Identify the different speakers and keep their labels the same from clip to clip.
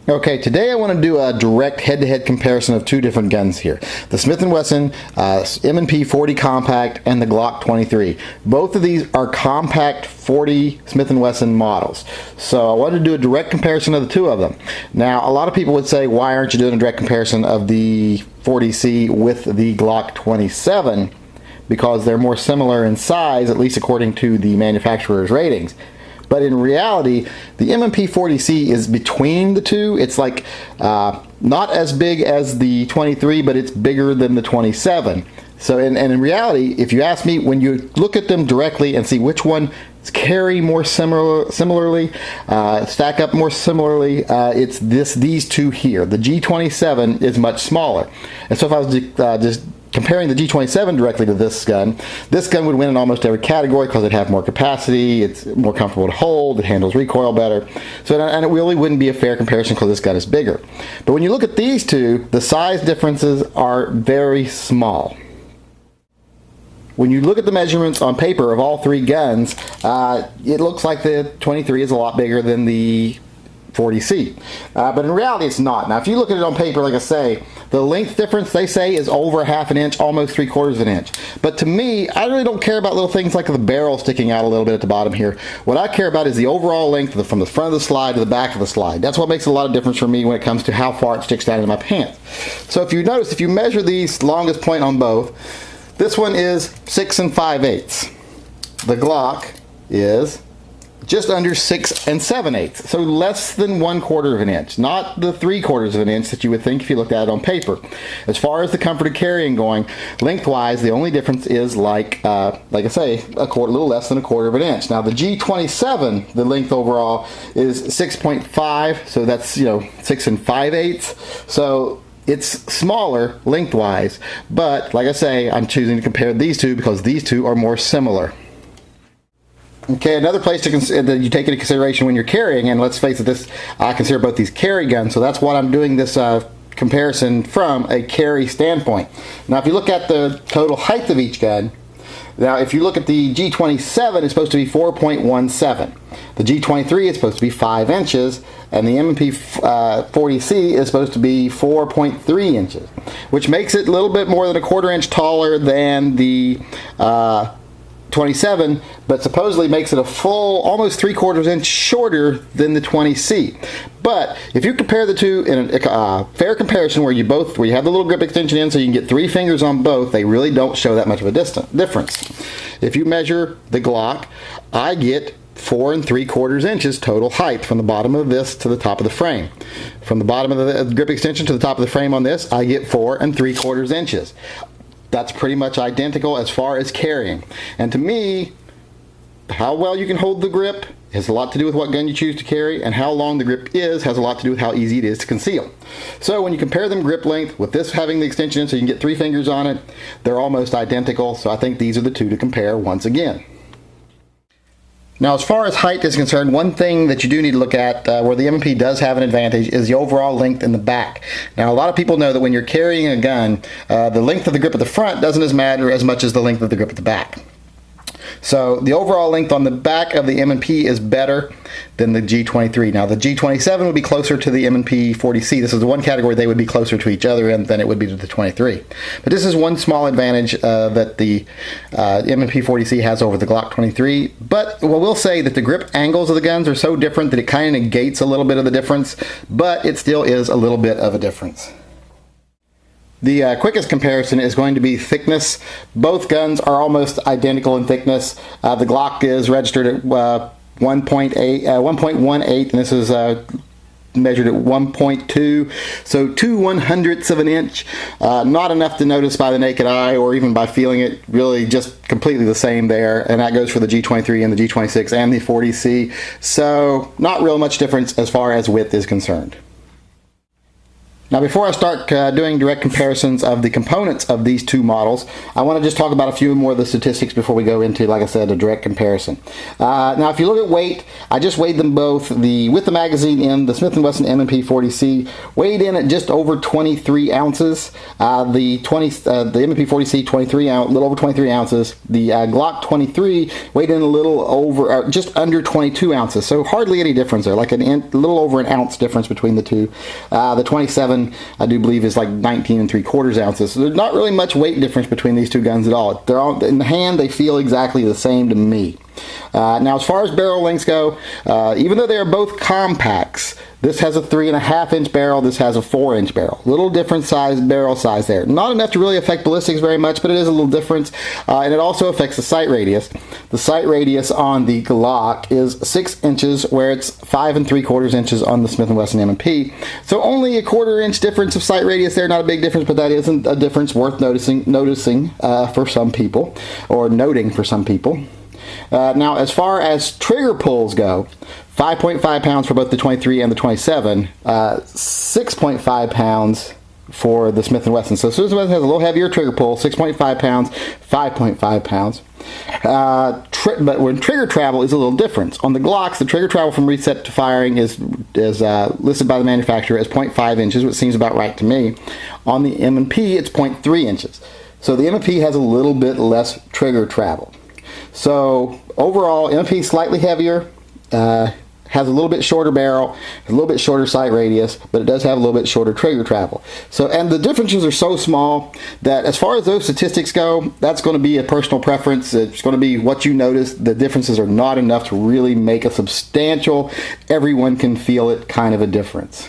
Speaker 1: Okay, today I want to do a direct head-to-head comparison of two different guns here. The Smith & Wesson M&P40 Compact and the Glock 23. Both of these are compact 40 Smith & Wesson models. So I wanted to do a direct comparison of the two of them. Now, a lot of people would say, why aren't you doing a direct comparison of the 40C with the Glock 27? Because they're more similar in size, at least according to the manufacturer's ratings. But in reality, the M&P40c is between the two. It's like not as big as the 23, but it's bigger than the 27. So, and in reality, if you ask me, when you look at them directly and see which one carry more similarly, stack up more similarly, it's these two here. The G27 is much smaller. And so if I was just comparing the G27 directly to this gun would win in almost every category because it'd have more capacity, it's more comfortable to hold, it handles recoil better. So, and it really wouldn't be a fair comparison because this gun is bigger. But when you look at these two, the size differences are very small. When you look at the measurements on paper of all three guns, it looks like the 23 is a lot bigger than the 40C. But in reality, it's not. Now, if you look at it on paper, like I say, the length difference, they say, is over 1/2 inch, almost 3/4 inch. But to me, I really don't care about little things like the barrel sticking out a little bit at the bottom here. What I care about is the overall length from the front of the slide to the back of the slide. That's what makes a lot of difference for me when it comes to how far it sticks down into my pants. So if you notice, if you measure these longest point on both, this one is 6 5/8. The Glock is just under 6 7/8, so less than 1/4 inch, not the 3/4 inch that you would think if you looked at it on paper. As far as the comfort of carrying going, lengthwise, the only difference is like I say, a little less than 1/4 inch. Now the G27, the length overall is 6.5, so that's 6 5/8. So it's smaller lengthwise, but like I say, I'm choosing to compare these two because these two are more similar. Okay, another place that you take into consideration when you're carrying, and let's face it, I consider both these carry guns, so that's what I'm doing this comparison from a carry standpoint. Now, if you look at the total height of each gun, now if you look at the G27, it's supposed to be 4.17. The G23 is supposed to be 5 inches, and the M&P40c is supposed to be 4.3 inches, which makes it a little bit more than 1/4 inch taller than the 27, but supposedly makes it a full almost 3/4 inch shorter than the 20C. But if you compare the two in a fair comparison where you have the little grip extension in so you can get 3 fingers on both, they really don't show that much of a difference. If you measure the Glock, I get 4 3/4 inches total height from the bottom of this to the top of the frame. From the bottom of the grip extension to the top of the frame on this, I get 4 3/4 inches. That's pretty much identical as far as carrying. And to me, how well you can hold the grip has a lot to do with what gun you choose to carry, and how long the grip is has a lot to do with how easy it is to conceal. So when you compare them grip length, with this having the extension in so you can get 3 fingers on it, they're almost identical. So I think these are the two to compare once again. Now, as far as height is concerned, one thing that you do need to look at where the M&P does have an advantage is the overall length in the back. Now, a lot of people know that when you're carrying a gun, the length of the grip at the front doesn't matter as much as the length of the grip at the back. So the overall length on the back of the M&P is better than the G23. Now the G27 would be closer to the M&P40C. This is the one category they would be closer to each other in than it would be to the 23. But this is one small advantage that the M&P40C has over the Glock 23. But we'll say that the grip angles of the guns are so different that it kind of negates a little bit of the difference, but it still is a little bit of a difference. The quickest comparison is going to be thickness. Both guns are almost identical in thickness. The Glock is registered at 1.18, and this is measured at 1.2, so 2/100ths of an inch. Not enough to notice by the naked eye or even by feeling it, really just completely the same there, and that goes for the G23 and the G26 and the 40C, so not real much difference as far as width is concerned. Now before I start doing direct comparisons of the components of these two models, I want to just talk about a few more of the statistics before we go into, like I said, a direct comparison. Now if you look at weight, I just weighed them both. With the magazine in, the Smith & Wesson M&P40c weighed in at just over 23 ounces. The M&P40c 23 ounce, a little over 23 ounces. The Glock 23 weighed in a little over, just under 22 ounces. So hardly any difference there, like a little over an ounce difference between the two. The 27 I do believe is like 19 3/4 ounces. So there's not really much weight difference between these two guns at all. They're all in the hand, they feel exactly the same to me. Now as far as barrel lengths go, even though they are both compacts, this has a 3.5 inch barrel, this has a 4-inch barrel. Little different size barrel size there. Not enough to really affect ballistics very much, but it is a little difference. And it also affects the sight radius. The sight radius on the Glock is 6 inches, where it's 5 3/4 inches on the Smith & Wesson M&P. So only a 1/4 inch difference of sight radius there. Not a big difference, but that isn't a difference worth noticing for some people, or noting for some people. Now as far as trigger pulls go, 5.5 pounds for both the 23 and the 27, 6.5 pounds for the Smith & Wesson. So Smith & Wesson has a little heavier trigger pull, 6.5 pounds, 5.5 pounds. But when trigger travel is a little different. On the Glocks, the trigger travel from reset to firing is listed by the manufacturer as 0.5 inches, which seems about right to me. On the M&P, it's 0.3 inches. So the M&P has a little bit less trigger travel. So overall, M&P is slightly heavier, has a little bit shorter barrel, a little bit shorter sight radius, but it does have a little bit shorter trigger travel. So, and the differences are so small that as far as those statistics go, that's going to be a personal preference. It's going to be what you notice. The differences are not enough to really make a substantial, everyone can feel it kind of a difference.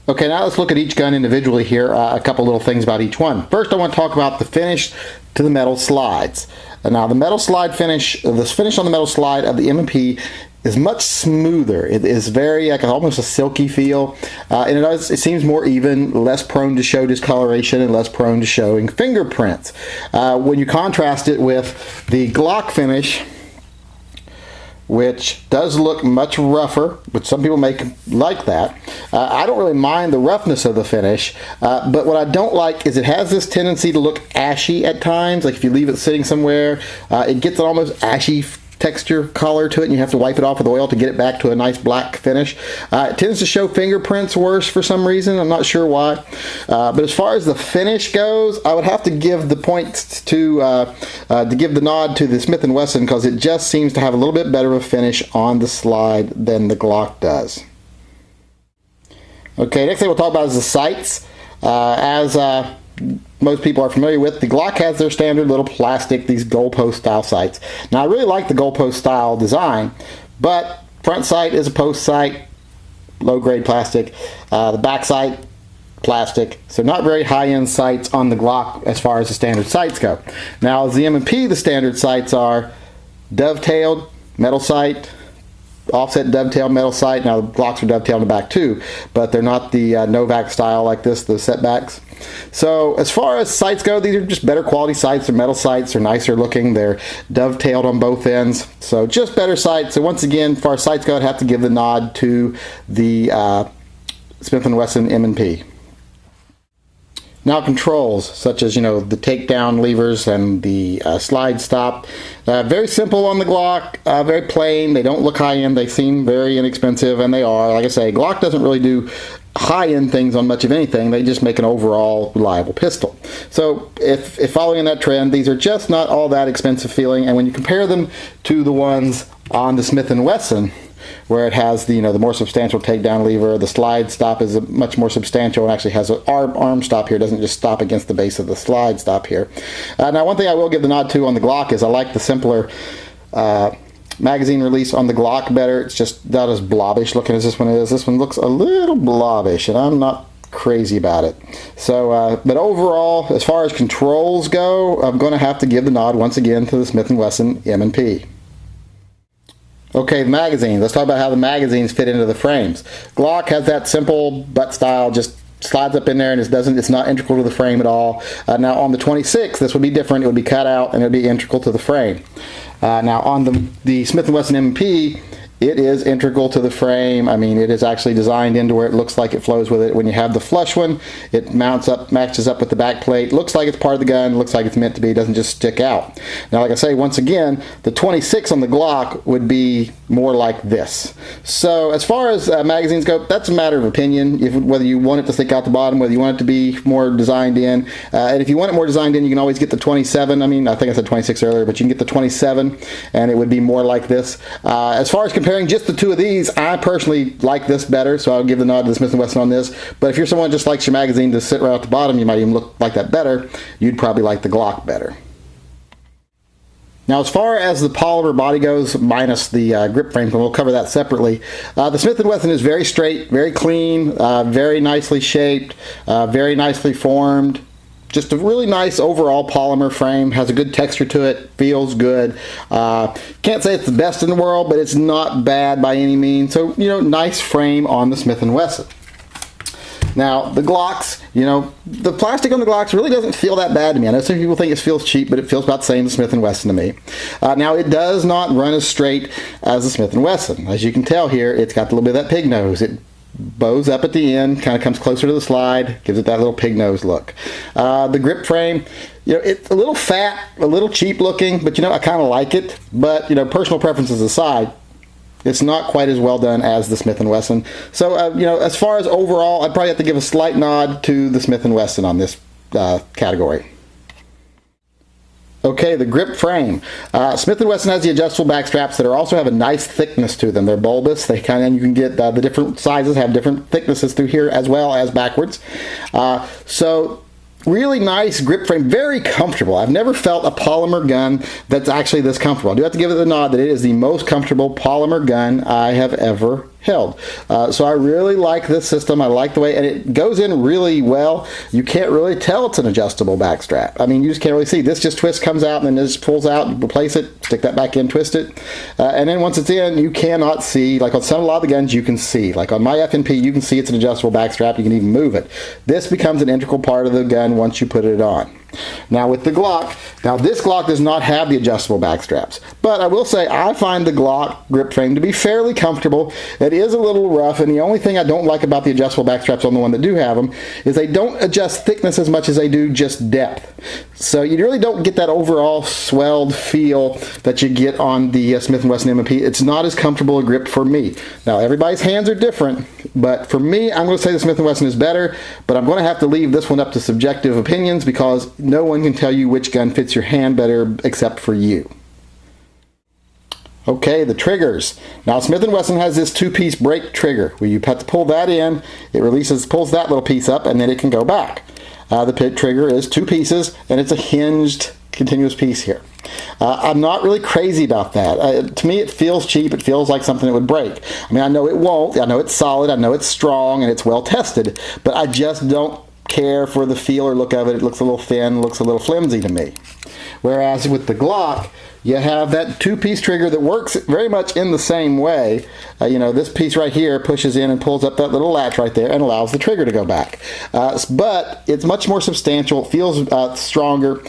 Speaker 1: Okay, now let's look at each gun individually here, a couple little things about each one. First, I want to talk about the finish to the metal slides. Now, the metal slide finish, the finish on the metal slide of the M&P is much smoother. It is very, like almost a silky feel, and it seems more even, less prone to show discoloration, and less prone to showing fingerprints. When you contrast it with the Glock finish, which does look much rougher, which some people may like that. I don't really mind the roughness of the finish, but what I don't like is it has this tendency to look ashy at times. Like if you leave it sitting somewhere, it gets an almost ashy texture color to it, and you have to wipe it off with oil to get it back to a nice black finish. It tends to show fingerprints worse for some reason. I'm not sure why. But as far as the finish goes, I would have to give the points to give the nod to the Smith & Wesson, because it just seems to have a little bit better of a finish on the slide than the Glock does. Okay, next thing we'll talk about is the sights. As most people are familiar with, the Glock has their standard little plastic, these goalpost style sights. Now I really like the goalpost style design, but front sight is a post sight, low grade plastic. The back sight, plastic. So not very high-end sights on the Glock as far as the standard sights go. Now as the M&P, the standard sights are dovetailed metal sight, offset dovetail metal sight. Now the Glocks are dovetailed in the back too, but they're not the Novak style like this, the setbacks. So as far as sights go, these are just better quality sights. They're metal sights, they're nicer looking, they're dovetailed on both ends. So just better sights. So once again, as far as sights go, I'd have to give the nod to the Smith & Wesson M&P. Now controls, such as, the takedown levers and the slide stop. Very simple on the Glock, very plain. They don't look high-end. They seem very inexpensive, and they are. Like I say, Glock doesn't really do high-end things on much of anything. They just make an overall reliable pistol. So if following that trend, these are just not all that expensive feeling, and when you compare them to the ones on the Smith & Wesson, where it has the the more substantial takedown lever, the slide stop is much more substantial and actually has an arm stop here. It doesn't just stop against the base of the slide stop here. Now one thing I will give the nod to on the Glock is I like the simpler magazine release on the Glock better. It's just not as blobbish looking as this one is. This one looks a little blobbish, and I'm not crazy about it. So but overall, as far as controls go, I'm going to have to give the nod once again to the Smith & Wesson M&P. Okay, the magazine. Let's talk about how the magazines fit into the frames. Glock has that simple butt style, just slides up in there, and it's not integral to the frame at all. Now on the 26, this would be different. It would be cut out and it would be integral to the frame. Now on the Smith & Wesson M&P, it is integral to the frame. I mean, it is actually designed into where it looks like it flows with it. When you have the flush one, it mounts up, matches up with the back plate. Looks like it's part of the gun, looks like it's meant to be, it doesn't just stick out. Now, like I say, once again, the 26 on the Glock would be more like this. So as far as magazines go, that's a matter of opinion, whether you want it to stick out the bottom, whether you want it to be more designed in. And if you want it more designed in, you can always get the 27. I mean, I think I said 26 earlier, but you can get the 27, and it would be more like this. As far as comparing just the two of these, I personally like this better, so I'll give the nod to the Smith & Wesson on this. But if you're someone who just likes your magazine to sit right at the bottom, you might even look like that better, you'd probably like the Glock better. Now, as far as the polymer body goes, minus the grip frame, and we'll cover that separately, the Smith & Wesson is very straight, very clean, very nicely shaped, very nicely formed. Just a really nice overall polymer frame, has a good texture to it, feels good. Can't say it's the best in the world, but it's not bad by any means. So, you know, nice frame on the Smith & Wesson. Now, the Glocks, you know, the plastic on the Glocks really doesn't feel that bad to me. I know some people think it feels cheap, but it feels about the same as Smith & Wesson to me. Now, it does not run as straight as the Smith & Wesson. As you can tell here, it's got a little bit of that pig nose. It bows up at the end, kind of comes closer to the slide, gives it that little pig nose look. The grip frame, you know, it's a little fat, a little cheap looking, but you know, I kind of like it. But you know, personal preferences aside, it's not quite as well done as the Smith & Wesson. So you know, as far as overall, I'd probably have to give a slight nod to the Smith & Wesson on this category. Okay, the grip frame. Smith & Wesson has the adjustable back straps that also have a nice thickness to them. They're bulbous. They kind of, you can get the different sizes have different thicknesses through here as well as backwards. So really nice grip frame, very comfortable. I've never felt a polymer gun that's actually this comfortable. I do have to give it the nod that it is the most comfortable polymer gun I have ever held. So I really like this system. I like the way, and it goes in really well. You can't really tell it's an adjustable back strap. I mean, you just can't really see. This just twists, comes out, and then this pulls out, you replace it, stick that back in, twist it. And then once it's in, you cannot see. Like on a lot of the guns, you can see. Like on my M&P, you can see it's an adjustable back strap. You can even move it. This becomes an integral part of the gun once you put it on. Now with the Glock, now this Glock does not have the adjustable back straps, but I will say I find the Glock grip frame to be fairly comfortable. It is a little rough, and the only thing I don't like about the adjustable back straps on the one that do have them is they don't adjust thickness as much as they do just depth. So you really don't get that overall swelled feel that you get on the Smith & Wesson M&P. It's not as comfortable a grip for me. Now everybody's hands are different, but for me, I'm going to say the Smith & Wesson is better, but I'm going to have to leave this one up to subjective opinions because no one can tell you which gun fits your hand better except for you. Okay, the triggers. Now Smith & Wesson has this two-piece brake trigger where you have to pull that in, it pulls that little piece up, and then it can go back. The pit trigger is two pieces, and it's a hinged continuous piece here. I'm not really crazy about that. To me, it feels cheap. It feels like something that would break. I mean, I know it won't. I know it's solid. I know it's strong, and it's well tested, but I just don't care for the feel or look of it. It looks a little thin, looks a little flimsy to me. Whereas with the Glock, you have that two-piece trigger that works very much in the same way. You know, this piece right here pushes in and pulls up that little latch right there and allows the trigger to go back. But it's much more substantial. It feels stronger.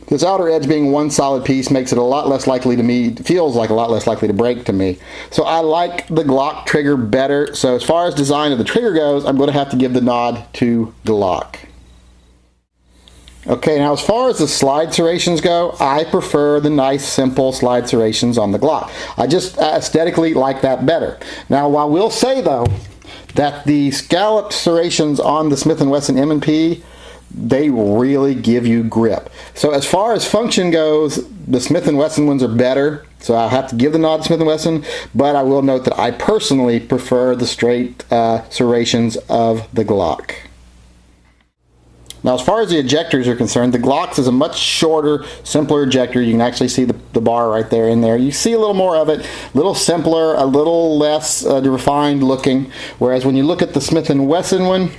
Speaker 1: This outer edge being one solid piece makes it a lot less likely to me, feels like a lot less likely to break to me. So I like the Glock trigger better. So as far as design of the trigger goes, I'm going to have to give the nod to Glock. Okay, now as far as the slide serrations go, I prefer the nice, simple slide serrations on the Glock. I just aesthetically like that better. Now, I will say, though, that the scalloped serrations on the Smith & Wesson M&P, they really give you grip. So as far as function goes, the Smith & Wesson ones are better. So I'll have to give the nod to Smith & Wesson, but I will note that I personally prefer the straight serrations of the Glock. Now, as far as the ejectors are concerned, the Glock's is a much shorter, simpler ejector. You can actually see the bar right there in there. You see a little more of it, a little simpler, a little less refined looking. Whereas when you look at the Smith & Wesson one,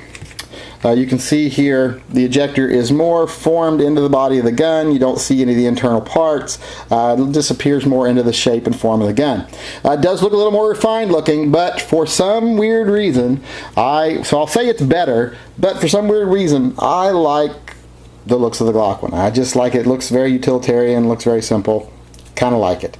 Speaker 1: you can see here the ejector is more formed into the body of the gun. You don't see any of the internal parts. It disappears more into the shape and form of the gun. It does look a little more refined looking, but for some weird reason, so I'll say it's better, but for some weird reason, I like the looks of the Glock one. I just like it. It looks very utilitarian, looks very simple. Kind of like it.